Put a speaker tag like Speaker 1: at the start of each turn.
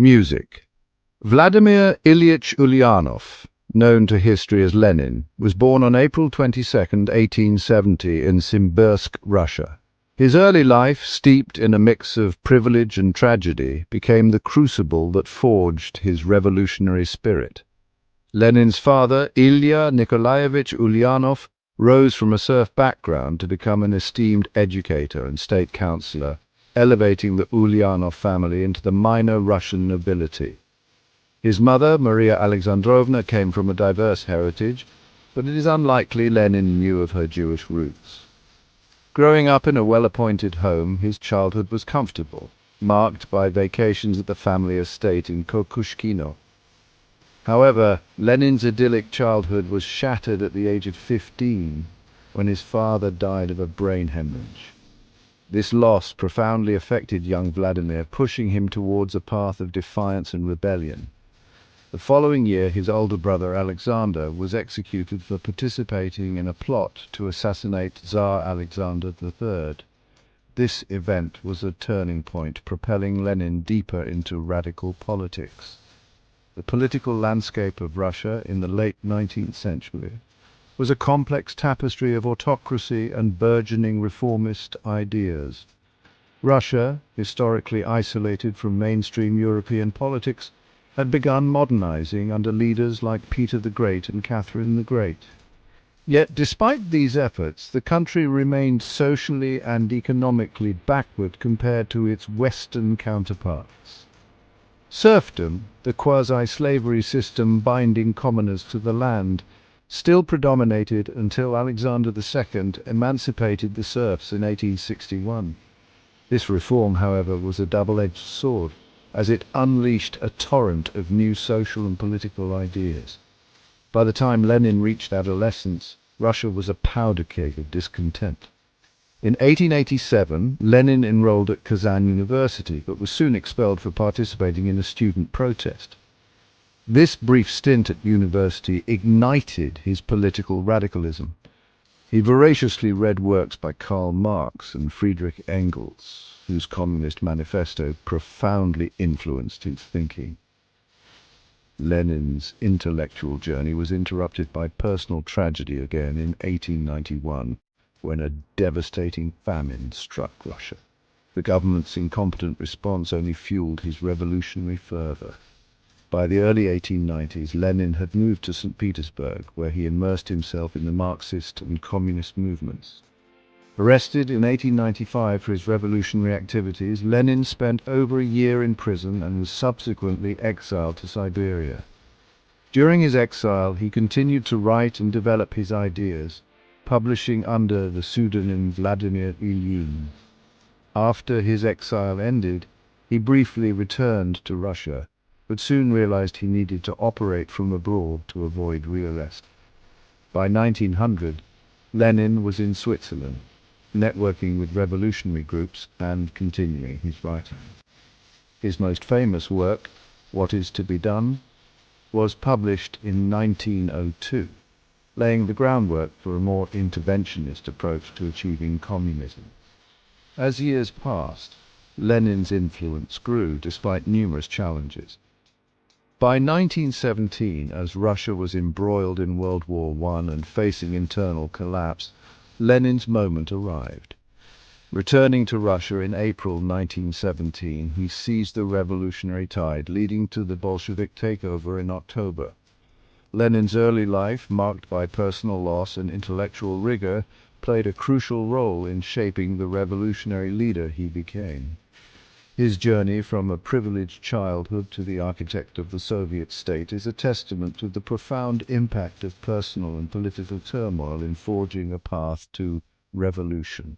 Speaker 1: Music. Vladimir Ilyich Ulyanov, known to history as Lenin, was born on April 22, 1870 in Simbirsk, Russia. His early life, steeped in a mix of privilege and tragedy, became the crucible that forged his revolutionary spirit. Lenin's father, Ilya Nikolaevich Ulyanov, rose from a serf background to become an esteemed educator and state councillor, elevating the Ulyanov family into the minor Russian nobility. His mother, Maria Alexandrovna, came from a diverse heritage, but it is unlikely Lenin knew of her Jewish roots. Growing up in a well-appointed home, his childhood was comfortable, marked by vacations at the family estate in Kokushkino. However, Lenin's idyllic childhood was shattered at the age of 15, when his father died of a brain hemorrhage. This loss profoundly affected young Vladimir, pushing him towards a path of defiance and rebellion. The following year, his older brother Alexander was executed for participating in a plot to assassinate Tsar Alexander III. This event was a turning point, propelling Lenin deeper into radical politics. The political landscape of Russia in the late 19th century was a complex tapestry of autocracy and burgeoning reformist ideas. Russia, historically isolated from mainstream European politics, had begun modernizing under leaders like Peter the Great and Catherine the Great. Yet, despite these efforts, the country remained socially and economically backward compared to its Western counterparts. Serfdom, the quasi-slavery system binding commoners to the land, still predominated until Alexander II emancipated the serfs in 1861. This reform, however, was a double-edged sword, as it unleashed a torrent of new social and political ideas. By the time Lenin reached adolescence, Russia was a powder keg of discontent. In 1887, Lenin enrolled at Kazan University, but was soon expelled for participating in a student protest. This brief stint at university ignited his political radicalism. He voraciously read works by Karl Marx and Friedrich Engels, whose Communist Manifesto profoundly influenced his thinking. Lenin's intellectual journey was interrupted by personal tragedy again in 1891, when a devastating famine struck Russia. The government's incompetent response only fueled his revolutionary fervor. By the early 1890s, Lenin had moved to St. Petersburg, where he immersed himself in the Marxist and communist movements. Arrested in 1895 for his revolutionary activities, Lenin spent over a year in prison and was subsequently exiled to Siberia. During his exile, he continued to write and develop his ideas, publishing under the pseudonym Vladimir Ilyin. After his exile ended, he briefly returned to Russia, but soon realized he needed to operate from abroad to avoid rearrest. By 1900, Lenin was in Switzerland, networking with revolutionary groups and continuing his writing. His most famous work, What Is to Be Done, was published in 1902, laying the groundwork for a more interventionist approach to achieving communism. As years passed, Lenin's influence grew despite numerous challenges. By 1917, as Russia was embroiled in World War I and facing internal collapse, Lenin's moment arrived. Returning to Russia in April 1917, he seized the revolutionary tide, leading to the Bolshevik takeover in October. Lenin's early life, marked by personal loss and intellectual rigor, played a crucial role in shaping the revolutionary leader he became. His journey from a privileged childhood to the architect of the Soviet state is a testament to the profound impact of personal and political turmoil in forging a path to revolution.